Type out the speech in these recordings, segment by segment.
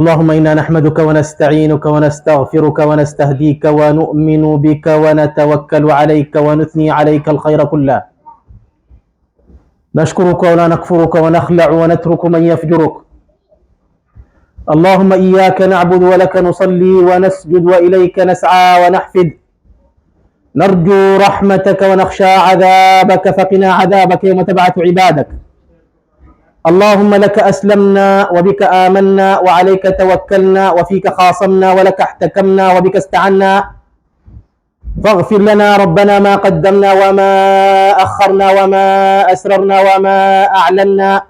اللهم إنا نحمدك ونستعينك ونستغفرك ونستهديك ونؤمن بك ونتوكل عليك ونثني عليك الخير كله. نشكرك ولا نكفرك ونخلع ونترك من يفجرك. اللهم إياك نعبد ولك نصلي ونسجد وإليك نسعى ونحفد. نرجو رحمتك ونخشى عذابك فقنا عذابك يوم تبعث عبادك. اللهم لك أسلمنا وبك آمنا وعليك توكلنا وفيك خاصمنا ولك احتكمنا وبك استعنا. فاغفر لنا ربنا ما قدمنا وما أخرنا وما أسررنا وما أعلنا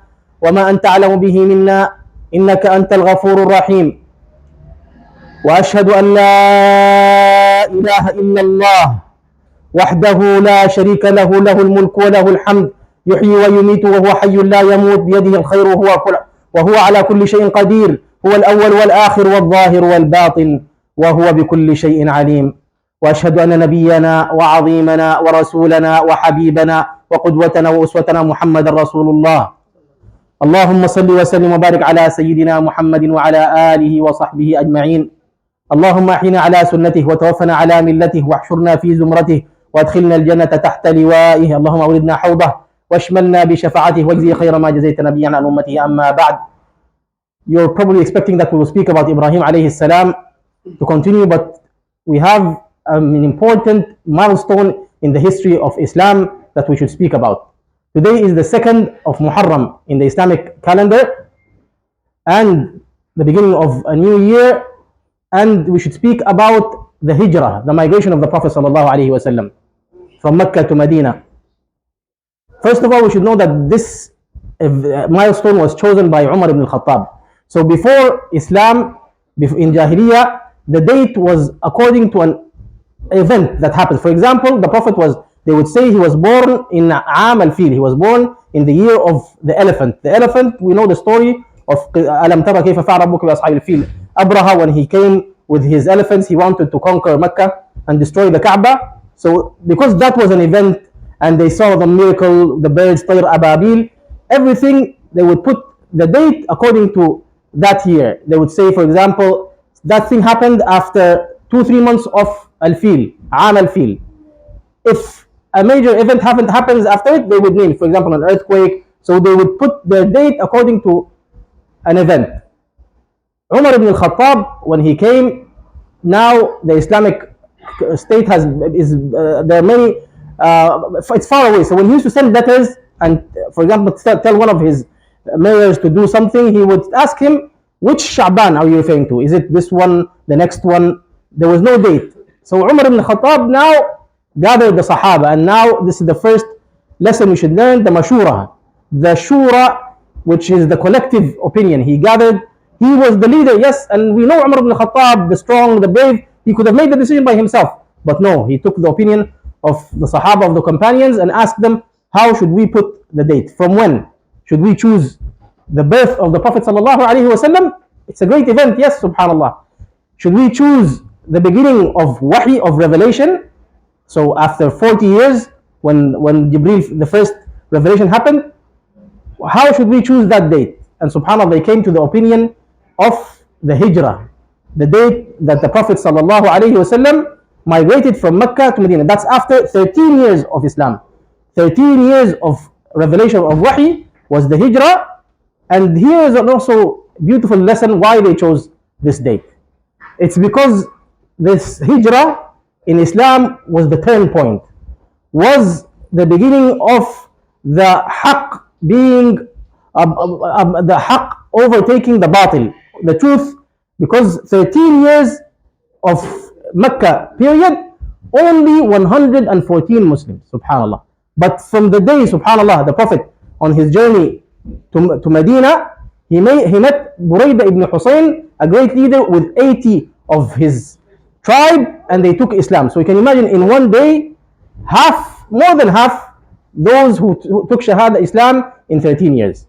وما أنت أعلم به منا إنك أنت الغفور الرحيم. وأشهد أن لا إله إلا الله وحده لا شريك له، له الملك وله الحمد، يحيي ويميت وهو حي لا يموت، بيده الخير وهو على كل شيء قدير، هو الأول والآخر والظاهر والباطن وهو بكل شيء عليم. وأشهد أن نبينا وعظيمنا ورسولنا وحبيبنا وقدوتنا وأسوتنا محمد رسول الله. اللهم صل وسلم وبارك على سيدنا محمد وعلى آله وصحبه أجمعين. اللهم أحينا على سنته وتوفنا على ملته واحشرنا في زمرته وادخلنا الجنة تحت لوائه. اللهم أوردنا حوضه واشملنا بشفاعته واجزي خير ما جزيت نبيا عن أمته. أما بعد. You're probably expecting that we will speak about Ibrahim alayhi salam to continue, but we have an important milestone in the history of Islam that we should speak about. Today is the 2nd of Muharram in the Islamic calendar and the beginning of a new year, and we should speak about the hijrah, the migration of the Prophet sallallahu alaihi wasallam from Mecca to Medina. First of all, we should know that this milestone was chosen by Umar ibn al-Khattab. So before Islam, in Jahiliyyah, the date was according to an event that happened. For example, the Prophet they would say he was born in Aam al-Fil. He was born in the year of the elephant. The elephant, we know the story of Alam Tara Kayfa Fa'ala Rabbuka bi Ashabil Fil. Abraha, when he came with his elephants, he wanted to conquer Mecca and destroy the Kaaba. So because that was an event and they saw the miracle, the birds, Tayr Ababil, everything, they would put the date according to that year. They would say, for example, that thing happened after 2-3 months of Al-Fil, Aam Al-Fil. If a major event happens after it, they would name, for example, an earthquake. So they would put their date according to an event. Umar ibn al-Khattab, when he came, now the Islamic state there are many, it's far away. So when he used to send letters and, for example, tell one of his mayors to do something, he would ask him, which Sha'ban are you referring to? Is it this one, the next one? There was no date. So Umar ibn al-Khattab now gathered the Sahaba, and now this is the first lesson we should learn, the Mashura. The Shura, which is the collective opinion. He gathered, he was the leader, yes, and we know Umar ibn al-Khattab, the strong, the brave, he could have made the decision by himself. But no, he took the opinion of the Sahaba, of the companions, and asked them, how should we put the date? From when should we choose the birth of the Prophet sallallahu alaihi wasallam? It's a great event, yes, subhanallah. Should we choose the beginning of wahi, of revelation? So after 40 years, when Jibreel, the first revelation happened, how should we choose that date? And subhanallah, they came to the opinion of the hijrah, the date that the Prophet sallallahu alaihi wasallam migrated from Mecca to Medina. That's after 13 years of Islam. 13 years of revelation of wahi was the hijrah. And here is also a beautiful lesson why they chose this date. It's because this hijrah in Islam was the turn point, was the beginning of the haqq being, the haqq overtaking the batil, the truth, because 13 years of Mecca period, only 114 Muslims, subhanallah. But from the day, subhanallah, the Prophet on his journey to Medina, he met Burayda ibn Hussein, a great leader, with 80 of his tribe, and they took Islam. So you can imagine, in one day, more than half, those who took Shahada Islam in 13 years.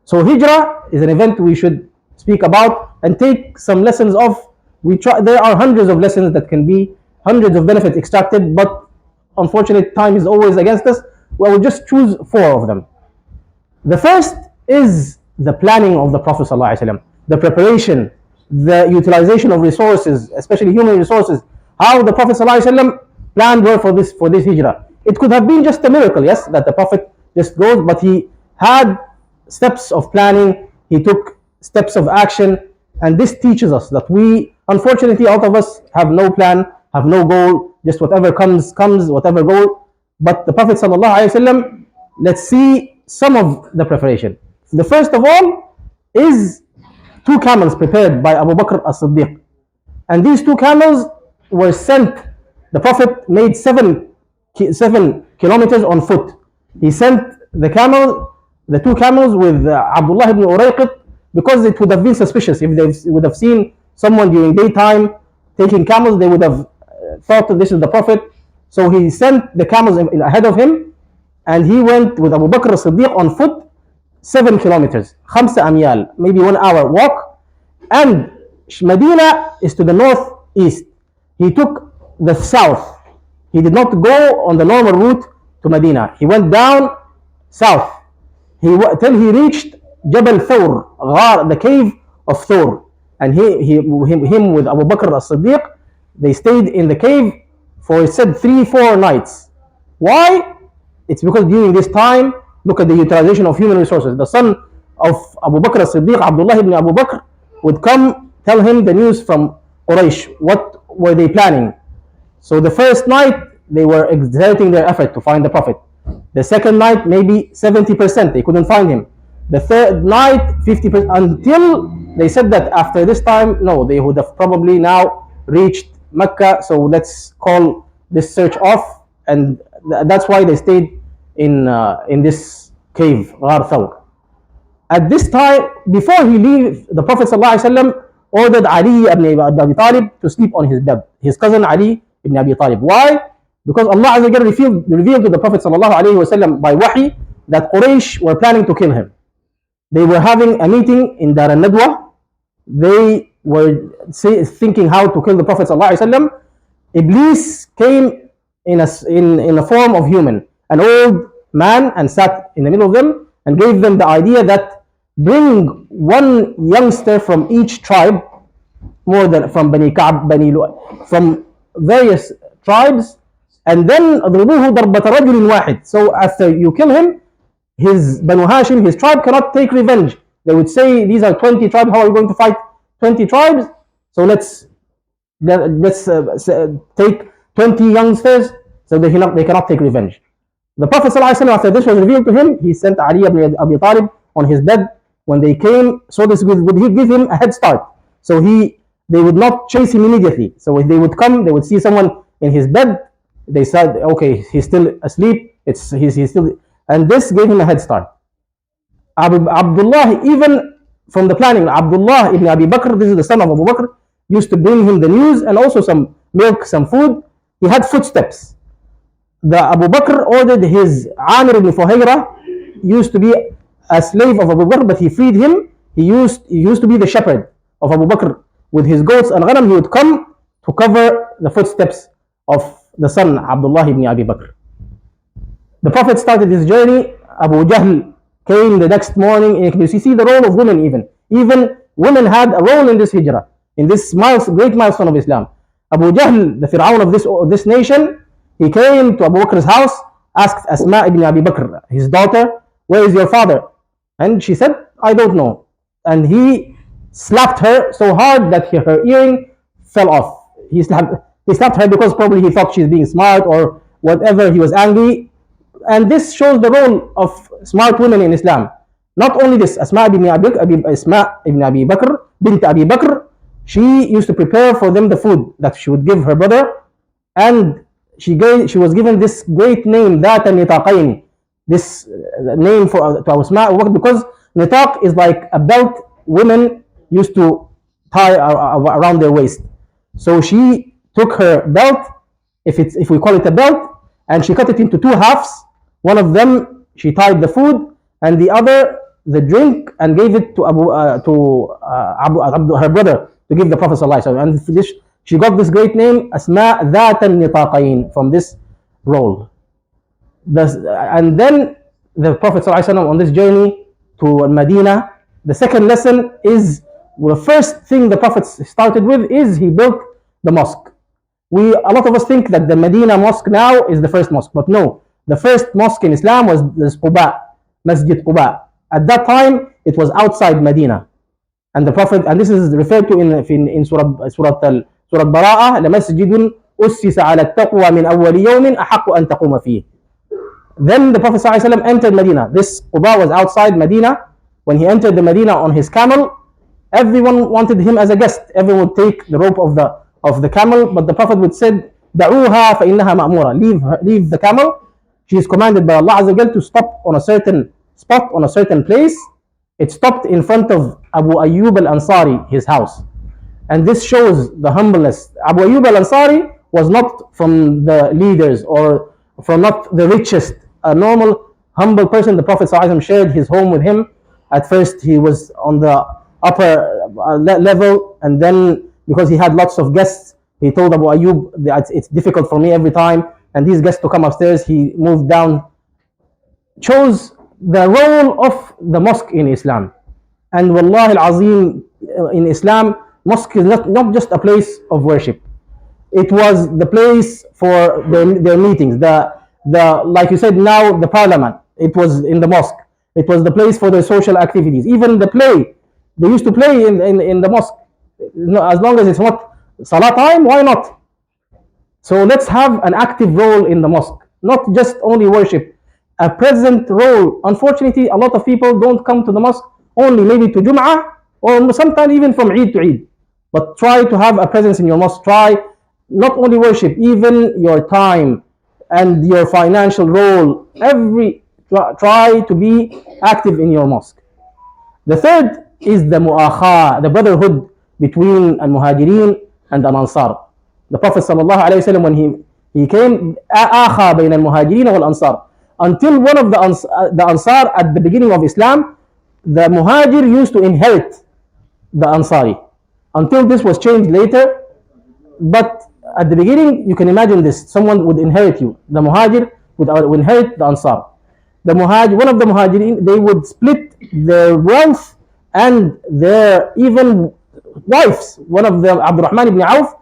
So hijrah is an event we should speak about and take some lessons of. There are hundreds of lessons that can be, hundreds of benefits extracted, but unfortunately time is always against us. We will just choose 4 of them. The first is the planning of the Prophet ﷺ. the preparation, the utilization of resources, especially human resources, how the Prophet ﷺ planned well for this hijrah. It could have been just a miracle, yes, that the Prophet just goes, but he had steps of planning, he took steps of action, and this teaches us that we, unfortunately, all of us have no plan, have no goal, just whatever comes, whatever goal. But the Prophet ﷺ, let's see some of the preparation. The first of all is two camels prepared by Abu Bakr as-Siddiq. And these two camels were sent, the Prophet made 7 kilometers on foot. He sent the two camels with Abdullah ibn Urayqit, because it would have been suspicious if they would have seen someone during daytime taking camels. They would have thought that this is the Prophet. So he sent the camels ahead of him, and he went with Abu Bakr as-Siddiq on foot 7 kilometers, 5 amyal, maybe 1 hour walk. And Medina is to the northeast. He took the south. He did not go on the normal route to Medina. He went down south till he reached Jabal Thawr, the cave of Thawr. And him with Abu Bakr as-Siddiq, they stayed in the cave for, it said, 3-4 nights. Why? It's because during this time, look at the utilization of human resources. The son of Abu Bakr as-Siddiq, Abdullah ibn Abu Bakr, would come tell him the news from Quraysh. What were they planning? So the first night, they were exerting their effort to find the Prophet. The second night, maybe 70%, they couldn't find him. The third night, 50%, until they said that after this time, no, they would have probably now reached Mecca, so let's call this search off. And that's why they stayed in this cave, Ghar Thawr. At this time, before he leave, the Prophet ﷺ ordered Ali ibn Abi Talib to sleep on his bed, his cousin Ali ibn Abi Talib. Why? Because Allah Azza wa Jalla revealed to the Prophet ﷺ by wahi that Quraysh were planning to kill him. They were having a meeting in Dar al-Nadwa. They were thinking how to kill the Prophet ﷺ. Iblis came in a form of human, an old man, and sat in the middle of them and gave them the idea that bring one youngster from each tribe, more than from Bani Ka'b, Bani Lu'ay, from various tribes, and then اضربوه ضربة رجل واحد. So after you kill him, his Banu Hashim, his tribe, cannot take revenge. They would say, these are 20 tribes, how are we going to fight 20 tribes? So let's take 20 youngsters, so they cannot take revenge. The Prophet ﷺ, after this was revealed to him, he sent Ali ibn Abi Talib on his bed. When they came, so this would he give him a head start. So they would not chase him immediately. So if they would come, they would see someone in his bed. They said, okay, he's still asleep. He's still, and this gave him a head start. Abdullah, even from the planning, Abdullah ibn Abi Bakr, this is the son of Abu Bakr, used to bring him the news and also some milk, some food. He had footsteps. The Abu Bakr ordered his Amir ibn Fuhayra, used to be a slave of Abu Bakr, but he freed him. He used to be the shepherd of Abu Bakr. With his goats and ghanam, he would come to cover the footsteps of the son, Abdullah ibn Abi Bakr. The Prophet started his journey. Abu Jahl came the next morning. You see the role of women even. Even women had a role in this hijrah, in this great milestone of Islam. Abu Jahl, the Fir'aun of this nation, he came to Abu Bakr's house, asked Asma ibn Abi Bakr, his daughter, where is your father? And she said, I don't know. And he slapped her so hard that her earring fell off. He slapped her because probably he thought she's being smart or whatever, he was angry. And this shows the role of smart women in Islam. Not only this, Asma ibn Abi Bakr, bint Abi Bakr, she used to prepare for them the food that she would give her brother, and she was given this great name, Dhat al-Nitaqayn, this name to Asma, because nitaq is like a belt women used to tie around their waist. So she took her belt, if we call it a belt, and she cut it into 2 halves. One of them she tied the food, and the other the drink, and gave it to her brother to give the Prophet ﷺ. And she got this great name, Asma Dhat al-Nitaqayn, from this role. And then the Prophet ﷺ on this journey to Medina, the second lesson is the first thing the Prophet started with is he built the mosque. A lot of us think that the Medina mosque now is the first mosque, but no. The first mosque in Islam was the Quba, Masjid Quba. At that time, it was outside Medina. And the Prophet, and this is referred to in Surah Bara'ah, لَمَسْجِدٌ أُسِّسَ عَلَى التَّقْوَى مِنْ أَوَّلِ يَوْمٍ أَحَقُّ أَن تَقُومَ فِيهِ. Then the Prophet ﷺ entered Medina. This Quba was outside Medina. When he entered the Medina on his camel, everyone wanted him as a guest. Everyone would take the rope of the camel, but the Prophet would say, دعوها فإنها مأمورة. Leave the camel. She is commanded by Allah Azza wa Jal to stop on a certain spot, on a certain place. It stopped in front of Abu Ayyub al-Ansari, his house. And this shows the humbleness. Abu Ayyub al-Ansari was not from the leaders or from not the richest, a normal, humble person. The Prophet ﷺ shared his home with him. At first he was on the upper level, and then because he had lots of guests, he told Abu Ayyub that it's difficult for me every time, and these guests to come upstairs. He moved down. Chose the role of the mosque in Islam. And Wallahi al-Azim, in Islam, mosque is not just a place of worship. It was the place for their meetings. Like you said, now the parliament, it was in the mosque. It was the place for their social activities. Even the play, they used to play in the mosque. As long as it's not salah time, why not? So let's have an active role in the mosque, not just only worship. A present role. Unfortunately, a lot of people don't come to the mosque only maybe to Jum'ah, or sometimes even from Eid to Eid. But try to have a presence in your mosque. Try not only worship, even your time and your financial role. Try to be active in your mosque. The third is the mu'akha, the brotherhood between al-Muhajirin and al-Ansar. The Prophet sallallahu alaihi wasallam, when he came, akha bayna al-Muhajirin wal-Ansar. Until one of the Ansar at the beginning of Islam, the Muhajir used to inherit the Ansari. Until this was changed later, but at the beginning, you can imagine this: someone would inherit you. The Muhajir would inherit the Ansar. One of the Muhajirin, they would split their wealth and their even wives. One of them, Abdurrahman ibn Auf.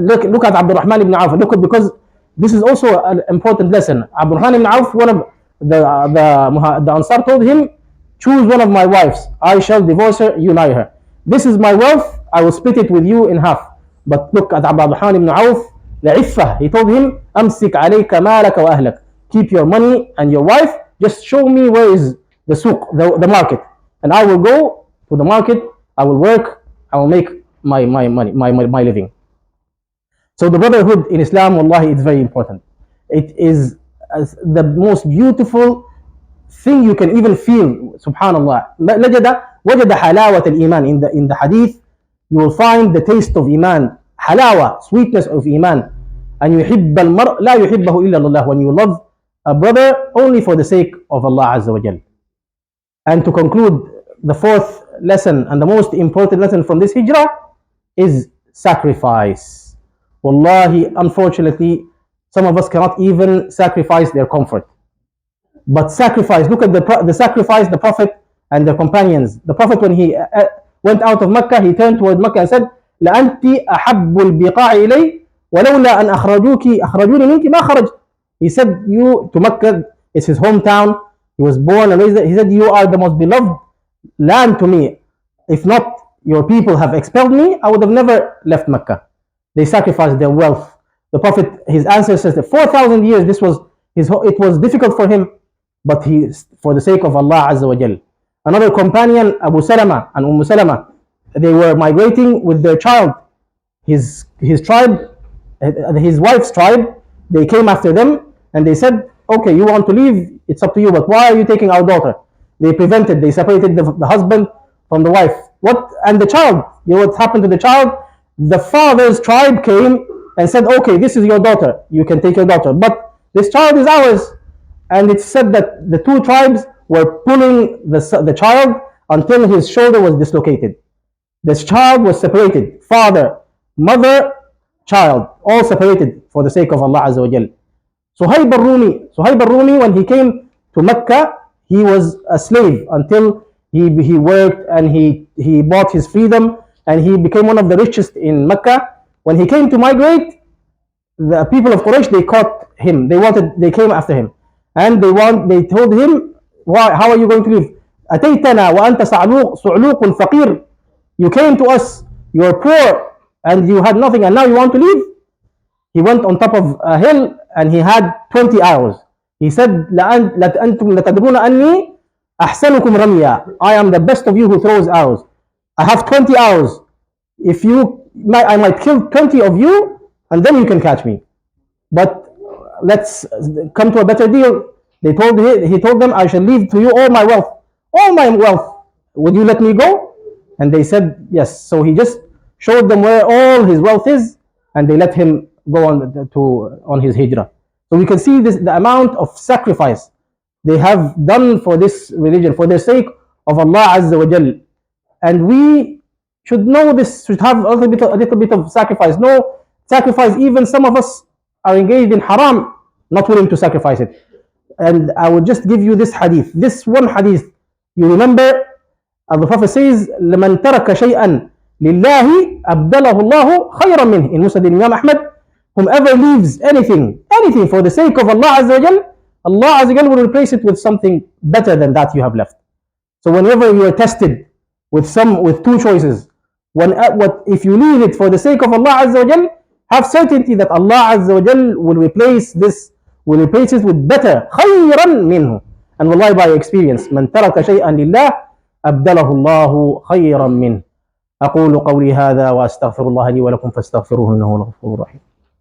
Look at Abdurrahman ibn Auf. Because this is also an important lesson. Abdurrahman ibn Auf, one of the Ansar told him, choose one of my wives. I shall divorce her, you marry her. This is my wealth, I will split it with you in half. But look at Abdurrahman ibn Auf, the iffah. He told him, أمسك عليك مالك وأهلك. Keep your money and your wife, just show me where is the souk, the market. And I will go to the market, I will work, I will make my money, my living. So the brotherhood in Islam, wallahi, it's very important. It is the most beautiful thing you can even feel. Subhanallah. وجد حلاوة الإيمان. In the hadith, you will find the taste of Iman. Halawa, sweetness of Iman. And يحب المرء لا يحبه إلا الله. When you love a brother only for the sake of Allah Azza wa Jal. And to conclude, the fourth lesson and the most important lesson from this hijrah is sacrifice. Wallahi, unfortunately, some of us cannot even sacrifice their comfort. But sacrifice, look at the sacrifice the Prophet and the companions. The Prophet, when he went out of Mecca, he turned toward Mecca and said, لأنت أحب البقاع إلي ولولا أن أخرجوني منك ما خرج. He said, you to Mecca, it's his hometown. He was born and raised there. He said, you are the most beloved land to me. If not your people have expelled me, I would have never left Mecca. They sacrificed their wealth. The Prophet, his ancestors, 4,000 years, it was difficult for him, but for the sake of Allah Azza wa Jal. Another companion, Abu Salama and Salama, they were migrating with their child. His tribe, his wife's tribe, they came after them and they said, okay, you want to leave, it's up to you, but why are you taking our daughter? They separated the husband from the wife. And the child, you know what happened to the child? The father's tribe came and said, okay, this is your daughter, you can take your daughter, but this child is ours. And it's said that the two tribes were pulling the child until his shoulder was dislocated. This child was separated, father, mother, child, all separated for the sake of Allah Azza wa Jal. Suhaib al-Rumi, when he came to Mecca, he was a slave until He worked and he bought his freedom and he became one of the richest in Mecca. When he came to migrate, the people of Quraysh, they caught him. They came after him, and they told him, why? How are you going to leave? أتيتنا وأنت صعلوق فقير. You came to us, you are poor, and you had nothing, and now you want to leave? He went on top of a hill and he had 20 arrows. He said, أنتم لتدرون أني أحسنكم رميا. I am the best of you who throws arrows. I have 20 arrows. I might kill 20 of you, and then you can catch me. But let's come to a better deal. He told them, I shall leave to you all my wealth. All my wealth. Would you let me go? And they said, yes. So he just showed them where all his wealth is, and they let him go on his hijrah. So we can see the amount of sacrifice they have done for this religion, for the sake of Allah Azza wa Jal. And we should know this, should have a little bit of sacrifice. No sacrifice, even some of us are engaged in haram, not willing to sacrifice it. And I will just give you this hadith. This one hadith, you remember, the Prophet says, لَمَنْ تَرَكَ شَيْئًا لِلَّهِ أَبْدَلَهُ اللَّهُ خَيْرًا مِنْهِ. In Musnad Imam Ahmad, whomever leaves anything for the sake of Allah Azza wa Jal, Allah Azza wa Jal will replace it with something better than that you have left. So whenever you are tested with two choices, if you leave it for the sake of Allah Azza wa Jal, have certainty that Allah Azza wa Jal will replace it with better, خيرا منه. And wallahi, by experience, من ترك شيئا لله أبدله الله خيرا منه. أقول قولي هذا وأستغفر الله لي ولكم فاستغفروه إنه هو الغفور الرحيم.